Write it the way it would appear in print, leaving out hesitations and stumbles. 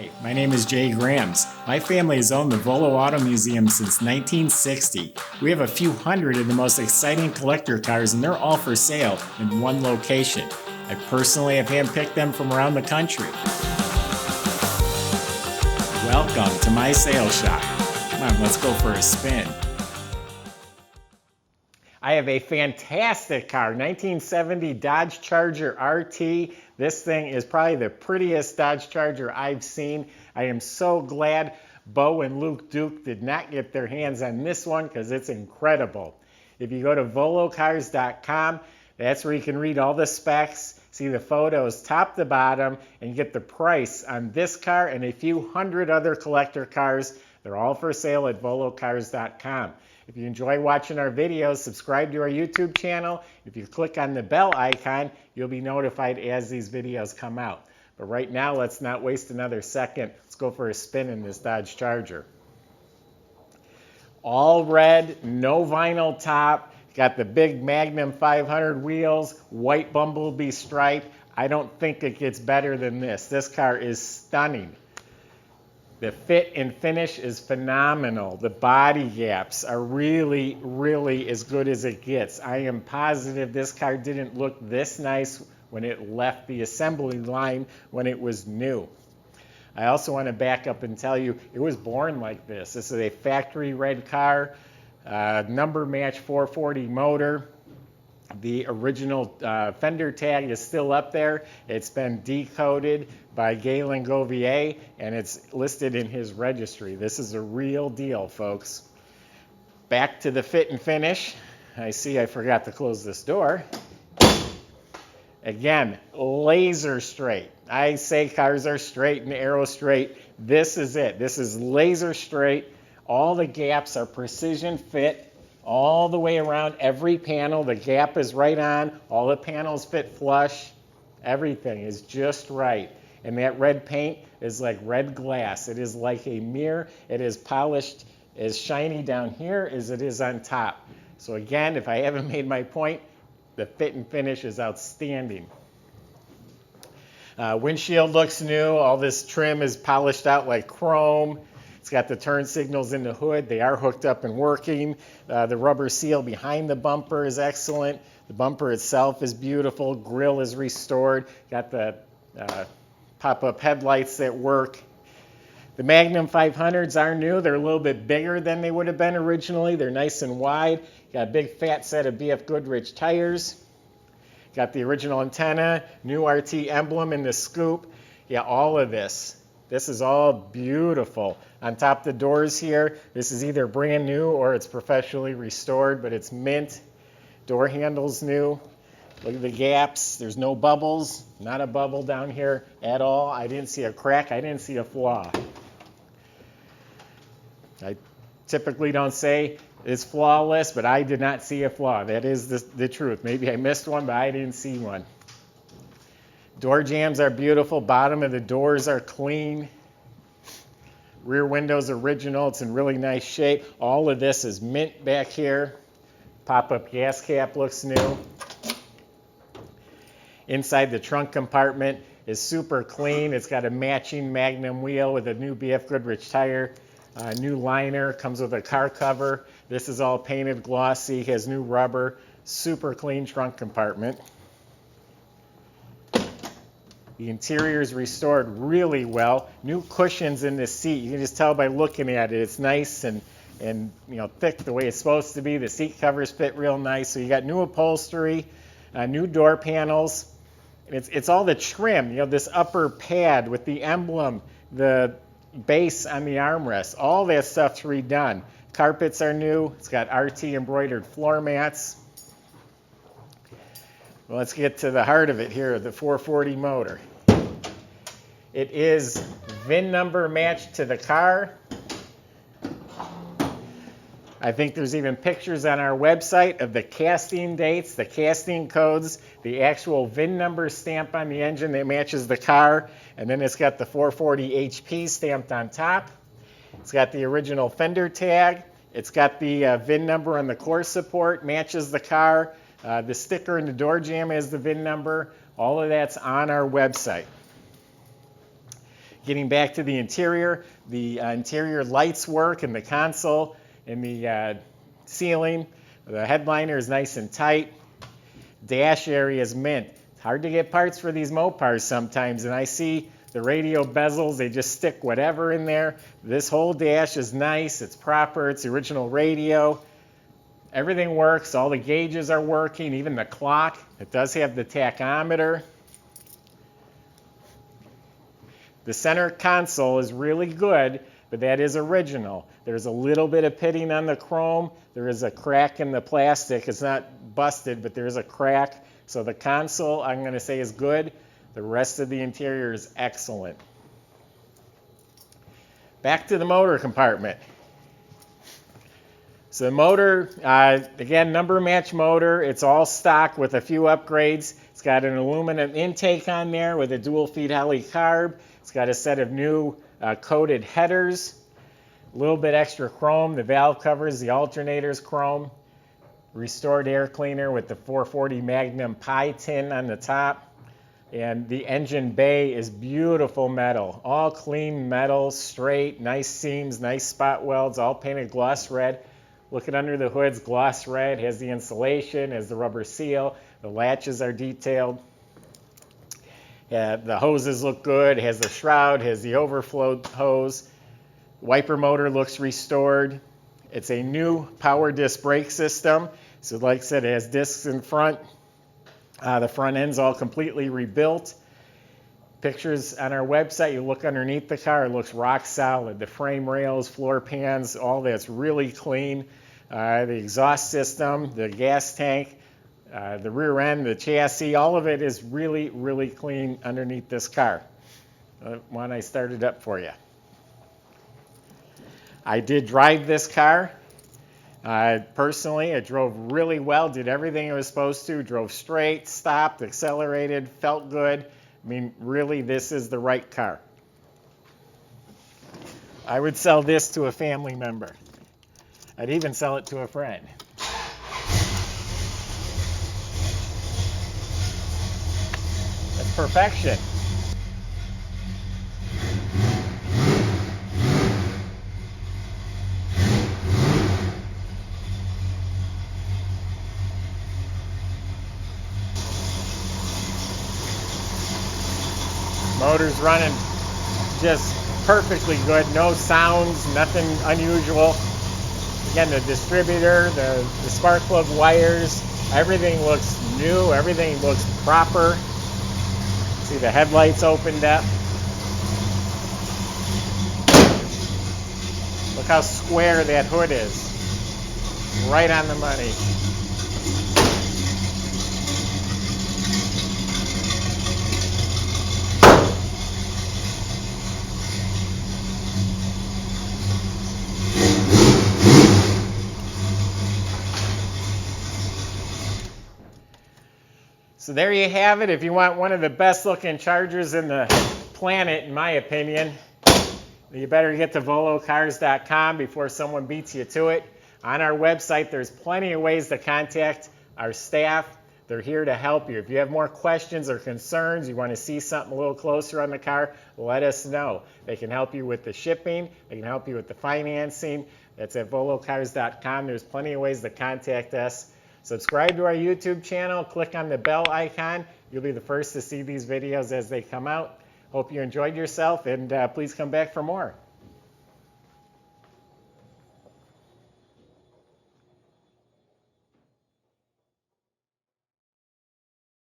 Hi, my name is Jay Grams. My family has owned the Volo Auto Museum since 1960. We have a few hundred of the most exciting collector cars, and they're all for sale in one location. I personally have handpicked them from around the country. Welcome to my sales shop. Come on, let's go for a spin. I have a fantastic car, 1970 Dodge Charger RT. This thing is probably the prettiest Dodge Charger I've seen. I am so glad Bo and Luke Duke did not get their hands on this one because it's incredible. If you go to volocars.com, that's where you can read all the specs, see the photos top to bottom, and get the price on this car and a few hundred other collector cars. They're all for sale at volocars.com. If you enjoy watching our videos, subscribe to our YouTube channel. If you click on the bell icon, you'll be notified as these videos come out. But right now, let's not waste another second. Let's go for a spin in this Dodge Charger. All red, no vinyl top. Got the big Magnum 500 wheels, white bumblebee stripe. I don't think it gets better than this. This car is stunning. The fit and finish is phenomenal. The body gaps are really, really as good as it gets. I am positive this car didn't look this nice when it left the assembly line when it was new. I also want to back up and tell you it was born like this. This is a factory red car, number match 440 motor. The original fender tag is still up there. It's been decoded by Galen Govier, and it's listed in his registry. This is a real deal, folks. Back to the fit and finish. I see I forgot to close this door. Again, laser straight. I say cars are straight and arrow straight. This is it. This is laser straight. All the gaps are precision fit. All the way around every panel, the gap is right on. All the panels fit flush. Everything is just right. And that red paint is like red glass. It is like a mirror. It is polished, as shiny down here as it is on top. So again, if I haven't made my point, the fit and finish is outstanding. Windshield looks new. All this trim is polished out like chrome. It's got the turn signals in the hood. They are hooked up and working. The rubber seal behind the bumper is excellent. The bumper itself is beautiful. Grille is restored. Got the pop-up headlights that work. The Magnum 500s are new. They're a little bit bigger than they would have been originally. They're nice and wide. Got a big fat set of BFGoodrich tires. Got the original antenna, new RT emblem in the scoop. Yeah, all of this. This is all beautiful. On top of the doors here, this is either brand new or it's professionally restored, but it's mint. Door handles new. Look at the gaps. There's no bubbles. Not a bubble down here at all. I didn't see a crack. I didn't see a flaw. I typically don't say it's flawless, but I did not see a flaw. That is the truth. Maybe I missed one, but I didn't see one. Door jambs are beautiful. Bottom of the doors are clean. Rear window's original. It's in really nice shape. All of this is mint back here. Pop-up gas cap looks new. Inside the trunk compartment is super clean. It's got a matching Magnum wheel with a new BFGoodrich tire. New liner. Comes with a car cover. This is all painted glossy. Has new rubber. Super clean trunk compartment. The interior is restored really well. New cushions in the seat. You can just tell by looking at it. It's nice and thick the way it's supposed to be. The seat covers fit real nice. So you got new upholstery, new door panels. It's all the trim. This upper pad with the emblem, the base on the armrest. All that stuff's redone. Carpets are new. It's got RT embroidered floor mats. Well, let's get to the heart of it here, the 440 motor. It is VIN number matched to the car. I think there's even pictures on our website of the casting dates, the casting codes, the actual VIN number stamp on the engine that matches the car, and then it's got the 440 HP stamped on top. It's got the original fender tag. It's got the VIN number on the core support, matches the car. The sticker in the door jamb has the VIN number. All of that's on our website. Getting back to the interior lights work in the console and the ceiling. The headliner is nice and tight. Dash area is mint. It's hard to get parts for these Mopars sometimes, and I see the radio bezels, they just stick whatever in there. This whole dash is nice, it's proper, it's the original radio. Everything works, all the gauges are working, even the clock. It does have the tachometer. The center console is really good, but that is original. There's a little bit of pitting on the chrome. There is a crack in the plastic. It's not busted, but there's a crack. So the console, I'm going to say, is good. The rest of the interior is excellent. Back to the motor compartment. So the motor, again, number match motor. It's all stock with a few upgrades. It's got an aluminum intake on there with a dual feed heli carb. It's got a set of new coated headers. A little bit extra chrome. The valve covers, the alternator's chrome. Restored air cleaner with the 440 Magnum pie tin on the top. And the engine bay is beautiful metal. All clean metal, straight, nice seams, nice spot welds, all painted gloss red. Looking under the hood's gloss red, has the insulation, has the rubber seal. The latches are detailed. The hoses look good, has the shroud, has the overflow hose. Wiper motor looks restored. It's a new power disc brake system. So like I said, it has discs in front. The front end's all completely rebuilt. Pictures on our website, you look underneath the car, it looks rock solid. The frame rails, floor pans, all that's really clean. The exhaust system, the gas tank, the rear end, the chassis, all of it is really, really clean underneath this car. One I started up for you. I did drive this car. Personally, it drove really well, did everything it was supposed to, drove straight, stopped, accelerated, felt good. I mean, really, this is the right car. I would sell this to a family member. I'd even sell it to a friend. That's perfection. Motor's running just perfectly good, no sounds, nothing unusual. Again, the distributor, the spark plug wires, everything looks new, everything looks proper. See the headlights opened up. Look how square that hood is. Right on the money. So there you have it. If you want one of the best looking Chargers in the planet, in my opinion, you better get to volocars.com before someone beats you to it. On our website, there's plenty of ways to contact our staff. They're here to help you. If you have more questions or concerns, you want to see something a little closer on the car, let us know. They can help you with the shipping. They can help you with the financing. That's at volocars.com. There's plenty of ways to contact us. Subscribe to our YouTube channel. Click on the bell icon. You'll be the first to see these videos as they come out. Hope you enjoyed yourself, and please come back for more.